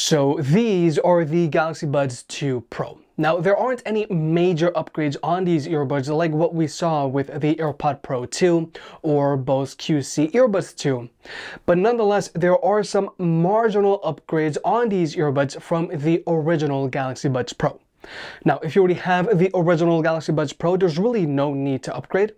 So these are the Galaxy Buds 2 Pro. Now, there aren't any major upgrades on these earbuds like what we saw with the AirPods Pro 2 or Bose QC Earbuds 2. But nonetheless, there are some marginal upgrades on these earbuds from the original Galaxy Buds Pro. Now, if you already have the original Galaxy Buds Pro, there's really no need to upgrade.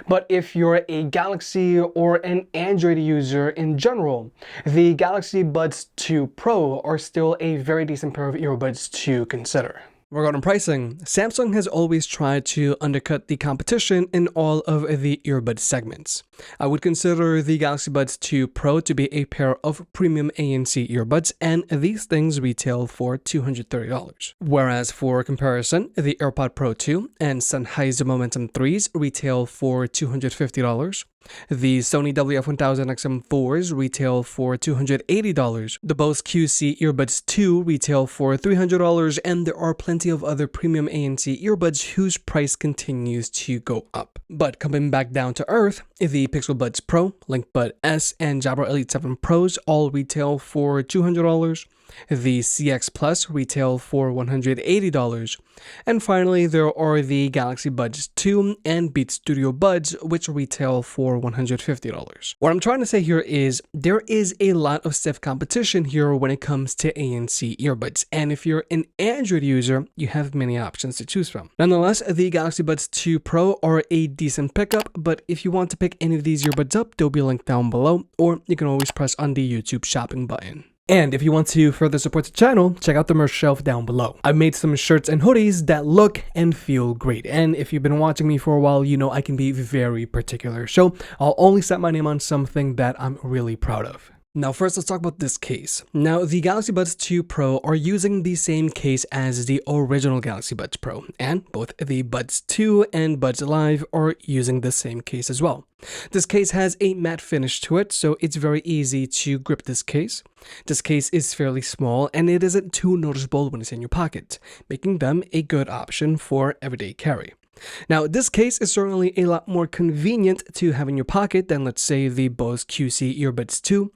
But if you're a Galaxy or an Android user in general, the Galaxy Buds 2 Pro are still a very decent pair of earbuds to consider. Regarding pricing, Samsung has always tried to undercut the competition in all of the earbud segments. I would consider the Galaxy Buds 2 Pro to be a pair of premium ANC earbuds, and these things retail for $230. Whereas for comparison, the AirPods Pro 2 and Sennheiser Momentum 3s retail for $250. The Sony WF-1000XM4s retail for $280. The Bose QC Earbuds 2 retail for $300, and there are plenty of other premium ANC earbuds whose price continues to go up. But coming back down to earth, the Pixel Buds Pro, Link Bud S, and Jabra Elite 7 Pros all retail for $200. The CX Plus retail for $180. And finally, there are the Galaxy Buds 2 and Beats Studio Buds, which retail for $150. What I'm trying to say here is there is a lot of stiff competition here when it comes to ANC earbuds, and if you're an Android user, you have many options to choose from. Nonetheless, the Galaxy Buds 2 Pro are a decent pickup, but if you want to pick any of these earbuds up, they'll be linked down below, or you can always press on the YouTube shopping button. And if you want to further support the channel, check out the merch shelf down below. I made some shirts and hoodies that look and feel great. And if you've been watching me for a while, you know I can be very particular. So I'll only set my name on something that I'm really proud of. Now first, let's talk about this case. Now, the Galaxy Buds 2 Pro are using the same case as the original Galaxy Buds Pro, and both the Buds 2 and Buds Live are using the same case as well. This case has a matte finish to it, so it's very easy to grip this case. This case is fairly small, and it isn't too noticeable when it's in your pocket, making them a good option for everyday carry. Now, this case is certainly a lot more convenient to have in your pocket than, let's say, the Bose QC Earbuds 2,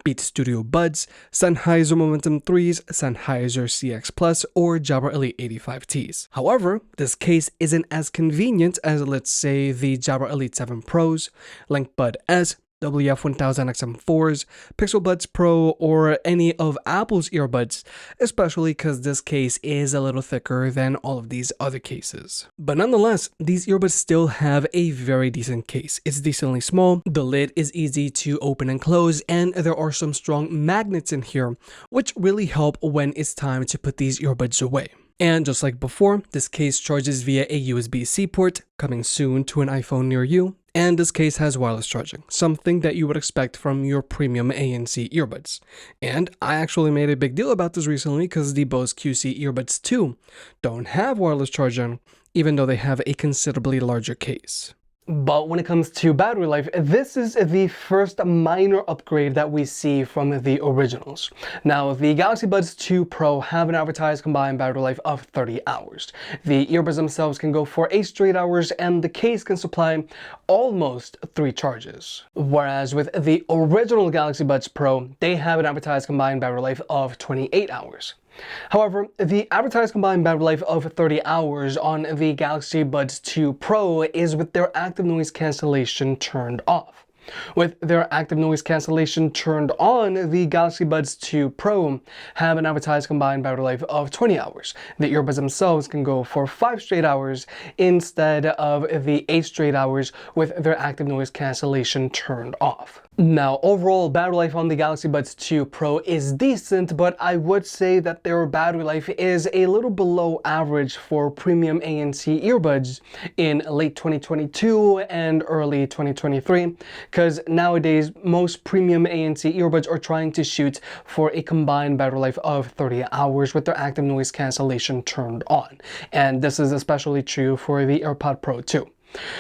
Beats Studio Buds, Sennheiser Momentum 3s, Sennheiser CX Plus, or Jabra Elite 85Ts. However, this case isn't as convenient as, let's say, the Jabra Elite 7 Pros, Link Bud S, WF-1000XM4s, Pixel Buds Pro, or any of Apple's earbuds, especially because this case is a little thicker than all of these other cases. But nonetheless, these earbuds still have a very decent case. It's decently small, the lid is easy to open and close, and there are some strong magnets in here, which really help when it's time to put these earbuds away. And just like before, this case charges via a USB-C port, coming soon to an iPhone near you. And this case has wireless charging, something that you would expect from your premium ANC earbuds. And I actually made a big deal about this recently because the Bose QC Earbuds 2 don't have wireless charging, even though they have a considerably larger case. But when it comes to battery life, this is the first minor upgrade that we see from the originals. Now, the Galaxy Buds 2 Pro have an advertised combined battery life of 30 hours. The earbuds themselves can go for 8 straight hours, and the case can supply almost 3 charges. Whereas with the original Galaxy Buds Pro, they have an advertised combined battery life of 28 hours. However, the advertised combined battery life of 30 hours on the Galaxy Buds 2 Pro is with their active noise cancellation turned off. With their active noise cancellation turned on, the Galaxy Buds 2 Pro have an advertised combined battery life of 20 hours. The earbuds themselves can go for 5 straight hours instead of the 8 straight hours with their active noise cancellation turned off. Now, overall battery life on the Galaxy Buds 2 Pro is decent, but I would say that their battery life is a little below average for premium ANC earbuds in late 2022 and early 2023, because nowadays most premium ANC earbuds are trying to shoot for a combined battery life of 30 hours with their active noise cancellation turned on. And this is especially true for the AirPods Pro 2.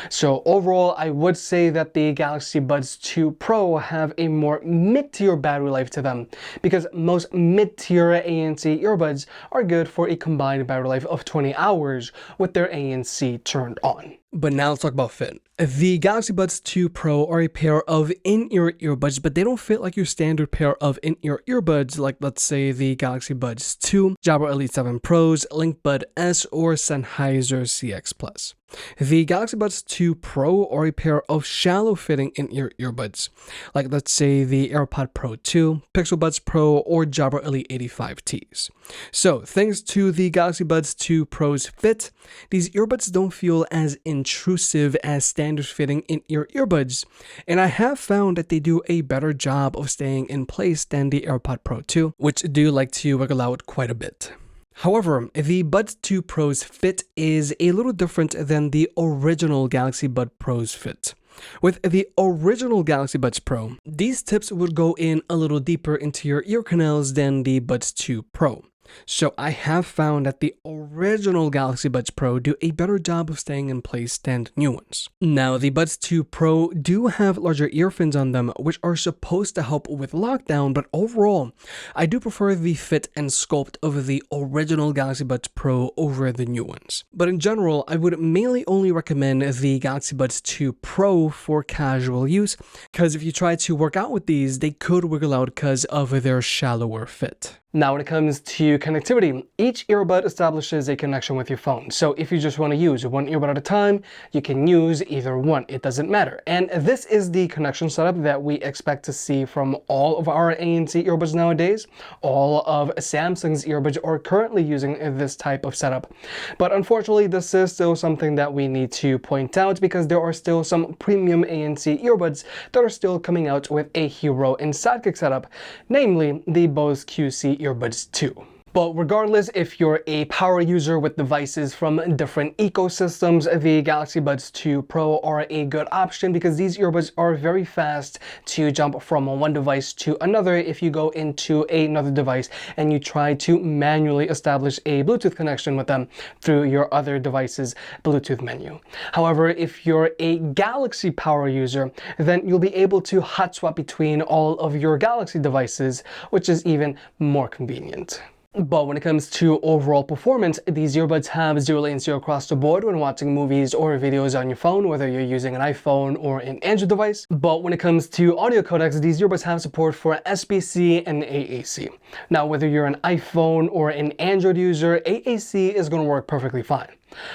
So overall, I would say that the Galaxy Buds 2 Pro have a more mid-tier battery life to them, because most mid-tier ANC earbuds are good for a combined battery life of 20 hours with their ANC turned on. But now let's talk about fit. The Galaxy Buds 2 Pro are a pair of in-ear earbuds, but they don't fit like your standard pair of in-ear earbuds, like let's say the Galaxy Buds 2, Jabra Elite 7 Pros, LinkBud S, or Sennheiser CX Plus. The Galaxy Buds 2 Pro are a pair of shallow-fitting in-ear earbuds, like let's say the AirPods Pro 2, Pixel Buds Pro, or Jabra Elite 85Ts. So, thanks to the Galaxy Buds 2 Pro's fit, these earbuds don't feel as intrusive as standard-fitting in-ear earbuds, and I have found that they do a better job of staying in place than the AirPods Pro 2, which do like to wiggle out quite a bit. However, the Buds 2 Pro's fit is a little different than the original Galaxy Buds Pro's fit. With the original Galaxy Buds Pro, these tips would go in a little deeper into your ear canals than the Buds 2 Pro. So I have found that the original Galaxy Buds Pro do a better job of staying in place than new ones. Now, the Buds 2 Pro do have larger ear fins on them, which are supposed to help with lockdown, but overall, I do prefer the fit and sculpt of the original Galaxy Buds Pro over the new ones. But in general, I would mainly only recommend the Galaxy Buds 2 Pro for casual use, because if you try to work out with these, they could wiggle out because of their shallower fit. Now, when it comes to connectivity, each earbud establishes a connection with your phone. So if you just want to use one earbud at a time, you can use either one. It doesn't matter. And this is the connection setup that we expect to see from all of our ANC earbuds nowadays. All of Samsung's earbuds are currently using this type of setup. But unfortunately, this is still something that we need to point out because there are still some premium ANC earbuds that are still coming out with a Hero and Sidekick setup, namely the Bose QC Earbuds 2. But regardless, if you're a power user with devices from different ecosystems, the Galaxy Buds 2 Pro are a good option because these earbuds are very fast to jump from one device to another if you go into another device and you try to manually establish a Bluetooth connection with them through your other device's Bluetooth menu. However, if you're a Galaxy power user, then you'll be able to hot swap between all of your Galaxy devices, which is even more convenient. But when it comes to overall performance, these earbuds have zero latency across the board when watching movies or videos on your phone, whether you're using an iPhone or an Android device. But when it comes to audio codecs, these earbuds have support for SBC and AAC. Now, whether you're an iPhone or an Android user, AAC is going to work perfectly fine.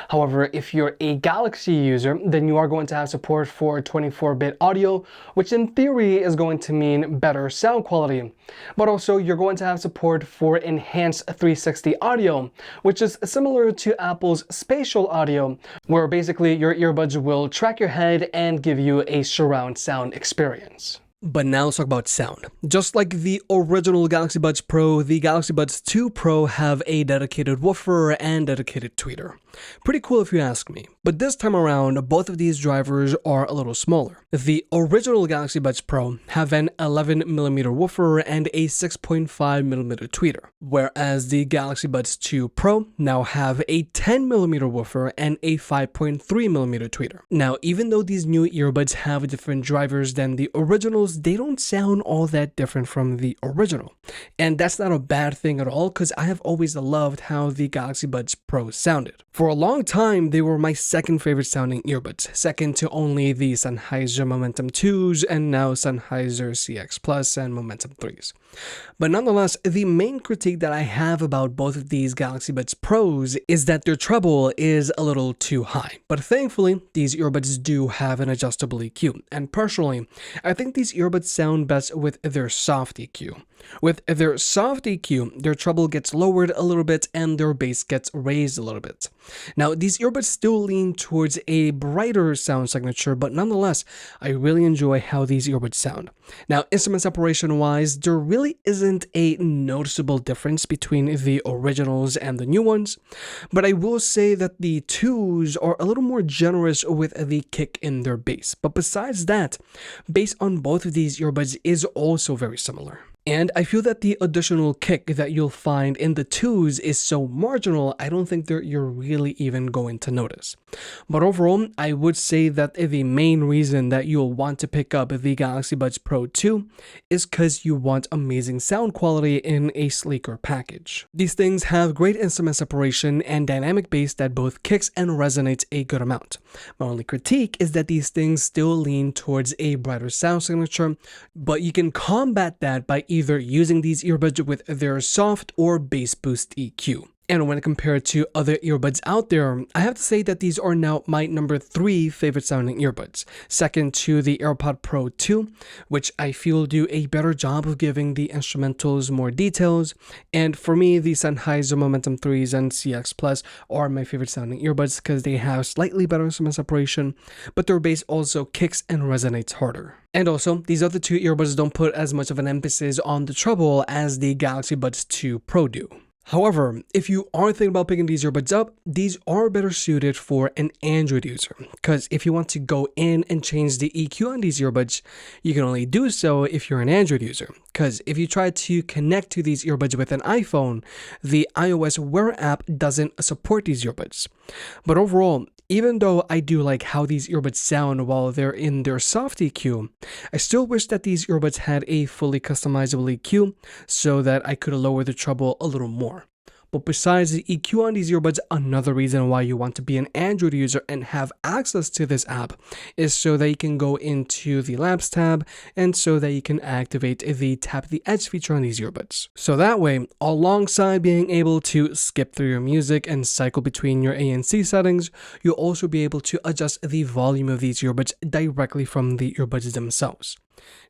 However, if you're a Galaxy user, then you are going to have support for 24-bit audio, which in theory is going to mean better sound quality. But also, you're going to have support for enhanced 360 audio, which is similar to Apple's spatial audio, where basically your earbuds will track your head and give you a surround sound experience. But now let's talk about sound. Just like the original Galaxy Buds Pro, the Galaxy Buds 2 Pro have a dedicated woofer and dedicated tweeter. Pretty cool if you ask me. But this time around, both of these drivers are a little smaller. The original Galaxy Buds Pro have an 11mm woofer and a 6.5mm tweeter, whereas the Galaxy Buds 2 Pro now have a 10mm woofer and a 5.3mm tweeter. Now, even though these new earbuds have different drivers than the originals, they don't sound all that different from the original. And that's not a bad thing at all, because I have always loved how the Galaxy Buds Pro sounded. For a long time, they were my second favorite sounding earbuds, second to only the Sennheiser Momentum 2s and now Sennheiser CX Plus and Momentum 3s. But nonetheless, the main critique that I have about both of these Galaxy Buds Pros is that their treble is a little too high. But thankfully, these earbuds do have an adjustable EQ, and personally, I think these earbuds sound best with their soft EQ. With their soft EQ, their treble gets lowered a little bit and their bass gets raised a little bit. Now, these earbuds still lean towards a brighter sound signature, but nonetheless, I really enjoy how these earbuds sound. Now, instrument separation wise, there really isn't a noticeable difference between the originals and the new ones, but I will say that the 2s are a little more generous with the kick in their bass. But besides that, bass on both of these earbuds is also very similar. And I feel that the additional kick that you'll find in the 2s is so marginal, I don't think that you're really even going to notice. But overall, I would say that the main reason that you'll want to pick up the Galaxy Buds Pro 2 is because you want amazing sound quality in a sleeker package. These things have great instrument separation and dynamic bass that both kicks and resonates a good amount. My only critique is that these things still lean towards a brighter sound signature, but you can combat that by either using these earbuds with their soft or bass boost EQ. And when compared to other earbuds out there, I have to say that these are now my number 3 favorite sounding earbuds, second to the AirPods Pro 2, which I feel do a better job of giving the instrumentals more details, and for me, the Sennheiser Momentum 3s and CX Plus are my favorite sounding earbuds because they have slightly better instrument separation, but their bass also kicks and resonates harder. And also, these other 2 earbuds don't put as much of an emphasis on the treble as the Galaxy Buds 2 Pro do. However, if you are thinking about picking these earbuds up, these are better suited for an Android user, because if you want to go in and change the EQ on these earbuds, you can only do so if you're an Android user, because if you try to connect to these earbuds with an iPhone, the iOS Wear app doesn't support these earbuds. But overall, even though I do like how these earbuds sound while they're in their soft EQ, I still wish that these earbuds had a fully customizable EQ so that I could lower the treble a little more. But besides the EQ on these earbuds, another reason why you want to be an Android user and have access to this app is so that you can go into the Labs tab and so that you can activate the Tap the Edge feature on these earbuds. So that way, alongside being able to skip through your music and cycle between your ANC settings, you'll also be able to adjust the volume of these earbuds directly from the earbuds themselves.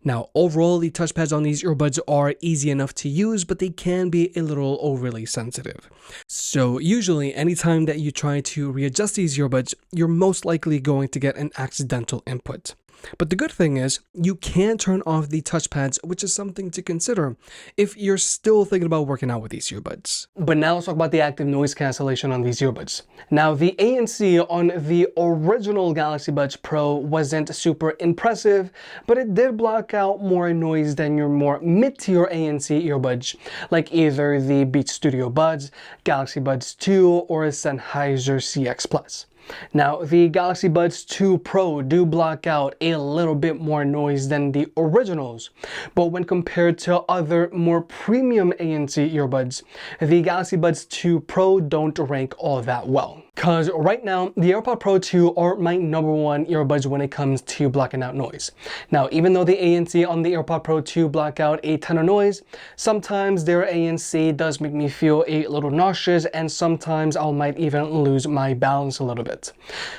Now, overall, the touchpads on these earbuds are easy enough to use, but they can be a little overly sensitive. So usually, anytime that you try to readjust these earbuds, you're most likely going to get an accidental input. But the good thing is, you can turn off the touchpads, which is something to consider if you're still thinking about working out with these earbuds. But now let's talk about the active noise cancellation on these earbuds. Now, the ANC on the original Galaxy Buds Pro wasn't super impressive, but it did block out more noise than your more mid-tier ANC earbuds, like either the Beats Studio Buds, Galaxy Buds 2, or Sennheiser CX Plus. Now, the Galaxy Buds 2 Pro do block out a little bit more noise than the originals, but when compared to other more premium ANC earbuds, the Galaxy Buds 2 Pro don't rank all that well. Because right now, the AirPods Pro 2 are my number 1 earbuds when it comes to blocking out noise. Now, even though the ANC on the AirPods Pro 2 block out a ton of noise, sometimes their ANC does make me feel a little nauseous, and sometimes I might even lose my balance a little bit.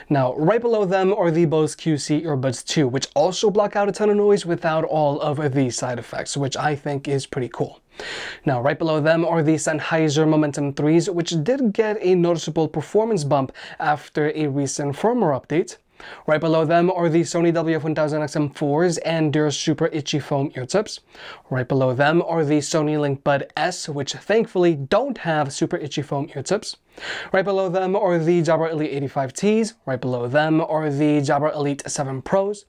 Now, right below them are the Bose QC Earbuds 2, which also block out a ton of noise without all of these side effects, which I think is pretty cool. Now, right below them are the Sennheiser Momentum 3s, which did get a noticeable performance bump after a recent firmware update. Right below them are the Sony WF-1000XM4s and their super itchy foam ear tips. Right below them are the Sony Link Bud S, which thankfully don't have super itchy foam ear tips. Right below them are the Jabra Elite 85Ts. Right below them are the Jabra Elite 7 Pros.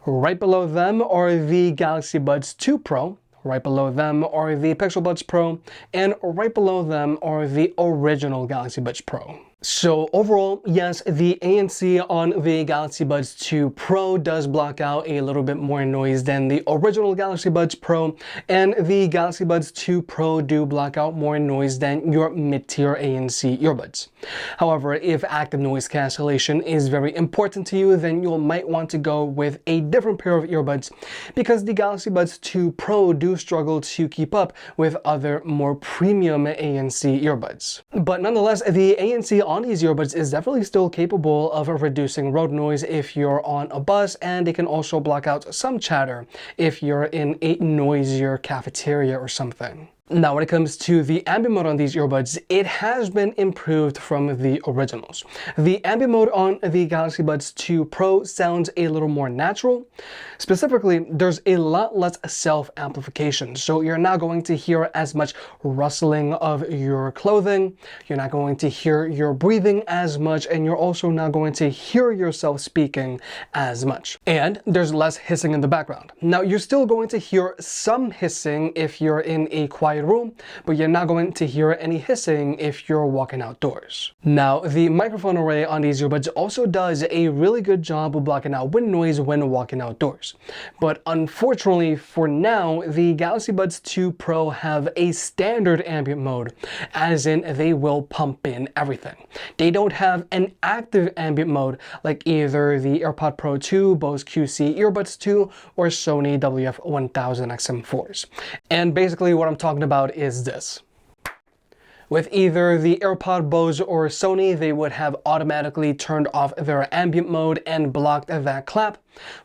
Right below them are the Galaxy Buds 2 Pro. Right below them are the Pixel Buds Pro, and right below them are the original Galaxy Buds Pro. So overall, yes, the ANC on the Galaxy Buds 2 Pro does block out a little bit more noise than the original Galaxy Buds Pro, and the Galaxy Buds 2 Pro do block out more noise than your mid-tier ANC earbuds. However, if active noise cancellation is very important to you, then you might want to go with a different pair of earbuds, because the Galaxy Buds 2 Pro do struggle to keep up with other more premium ANC earbuds. But nonetheless, the ANC on these earbuds is definitely still capable of reducing road noise if you're on a bus, and it can also block out some chatter if you're in a noisier cafeteria or something. Now, when it comes to the ambient mode on these earbuds, it has been improved from the originals. The ambient mode on the Galaxy Buds 2 Pro sounds a little more natural. Specifically, there's a lot less self-amplification, so you're not going to hear as much rustling of your clothing, you're not going to hear your breathing as much, and you're also not going to hear yourself speaking as much. And there's less hissing in the background. Now, you're still going to hear some hissing if you're in a quiet room, but you're not going to hear any hissing if you're walking outdoors. Now, the microphone array on these earbuds also does a really good job of blocking out wind noise when walking outdoors. But unfortunately for now, the Galaxy Buds 2 Pro have a standard ambient mode, as in they will pump in everything. They don't have an active ambient mode like either the AirPods Pro 2, Bose QC Earbuds 2, or Sony WF-1000XM4s. And basically what I'm talking about is this. With either the AirPods, Bose, or Sony, they would have automatically turned off their ambient mode and blocked that clap,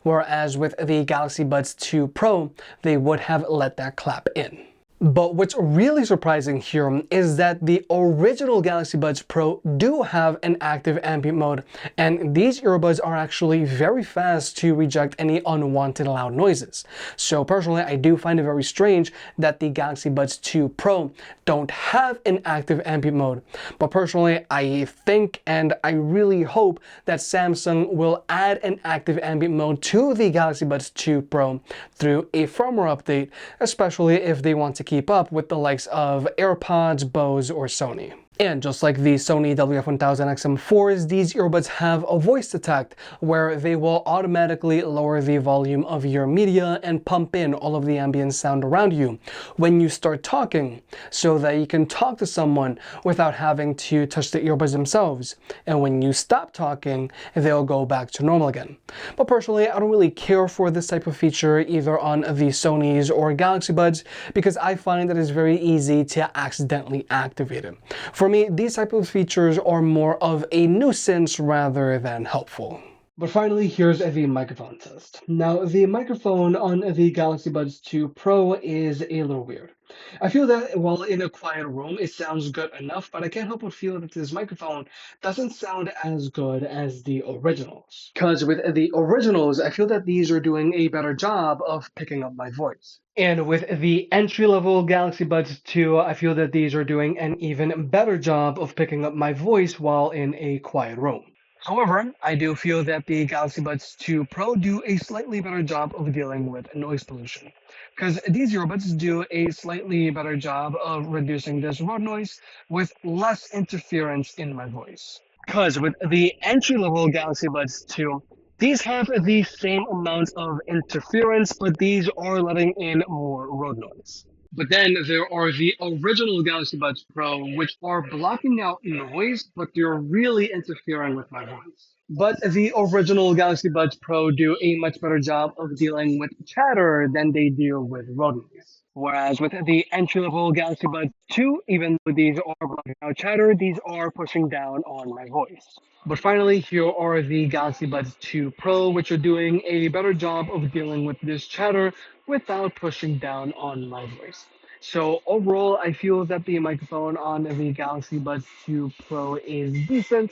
whereas with the Galaxy Buds 2 Pro, they would have let that clap in. But what's really surprising here is that the original Galaxy Buds Pro do have an active ambient mode, and these earbuds are actually very fast to reject any unwanted loud noises. So personally, I do find it very strange that the Galaxy Buds 2 Pro don't have an active ambient mode. But personally, I think and I really hope that Samsung will add an active ambient mode to the Galaxy Buds 2 Pro through a firmware update, especially if they want to keep up with the likes of AirPods, Bose, or Sony. And just like the Sony WF-1000XM4s, these earbuds have a voice detect where they will automatically lower the volume of your media and pump in all of the ambient sound around you when you start talking, so that you can talk to someone without having to touch the earbuds themselves. And when you stop talking, they'll go back to normal again. But personally, I don't really care for this type of feature either on the Sonys or Galaxy Buds, because I find that it's very easy to accidentally activate it. For me, these type of features are more of a nuisance rather than helpful. But finally, here's the microphone test. Now, the microphone on the Galaxy Buds 2 Pro is a little weird. I feel that while in a quiet room, it sounds good enough, but I can't help but feel that this microphone doesn't sound as good as the originals. Because with the originals, I feel that these are doing a better job of picking up my voice. And with the entry-level Galaxy Buds 2, I feel that these are doing an even better job of picking up my voice while in a quiet room. However, I do feel that the Galaxy Buds 2 Pro do a slightly better job of dealing with noise pollution, because these earbuds do a slightly better job of reducing this road noise with less interference in my voice. Because with the entry-level Galaxy Buds 2, these have the same amount of interference, but these are letting in more road noise. But then there are the original Galaxy Buds Pro, which are blocking out noise, but they're really interfering with my voice. But the original Galaxy Buds Pro do a much better job of dealing with chatter than they do with road noise. Whereas with the entry-level Galaxy Buds 2, even though these are blocking out chatter, these are pushing down on my voice. But finally, here are the Galaxy Buds 2 Pro, which are doing a better job of dealing with this chatter without pushing down on my voice. So overall, I feel that the microphone on the Galaxy Buds 2 Pro is decent,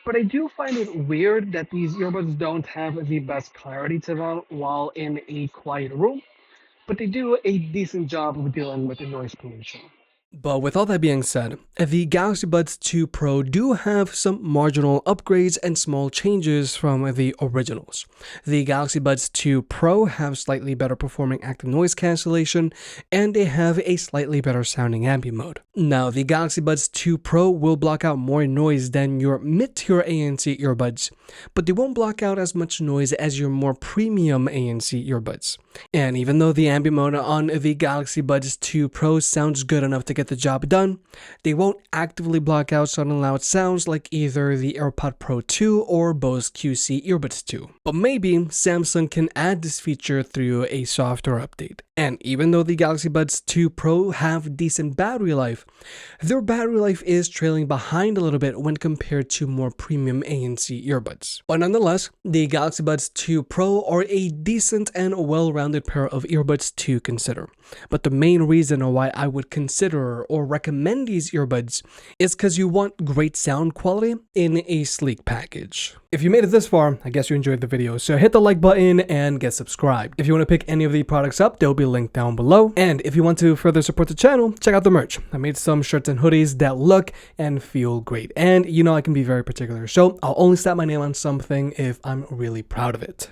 but I do find it weird that these earbuds don't have the best clarity to them while in a quiet room, but they do a decent job of dealing with the noise pollution. But with all that being said, the Galaxy Buds 2 Pro do have some marginal upgrades and small changes from the originals. The Galaxy Buds 2 Pro have slightly better performing active noise cancellation, and they have a slightly better sounding ambient mode. Now, the Galaxy Buds 2 Pro will block out more noise than your mid-tier ANC earbuds, but they won't block out as much noise as your more premium ANC earbuds. And even though the ambient mode on the Galaxy Buds 2 Pro sounds good enough to get get the job done. They won't actively block out sudden loud sounds like either the AirPods Pro 2 or Bose QC Earbuds 2. But maybe Samsung can add this feature through a software update. And even though the Galaxy Buds 2 Pro have decent battery life, their battery life is trailing behind a little bit when compared to more premium ANC earbuds. But nonetheless, the Galaxy Buds 2 Pro are a decent and well-rounded pair of earbuds to consider. But the main reason why I would consider or recommend these earbuds is because you want great sound quality in a sleek package. If you made it this far, I guess you enjoyed the video, so hit the like button and get subscribed. If you want to pick any of the products up, they'll be linked down below. And if you want to further support the channel, check out the merch. I made some shirts and hoodies that look and feel great. And you know I can be very particular, so I'll only slap my name on something if I'm really proud of it.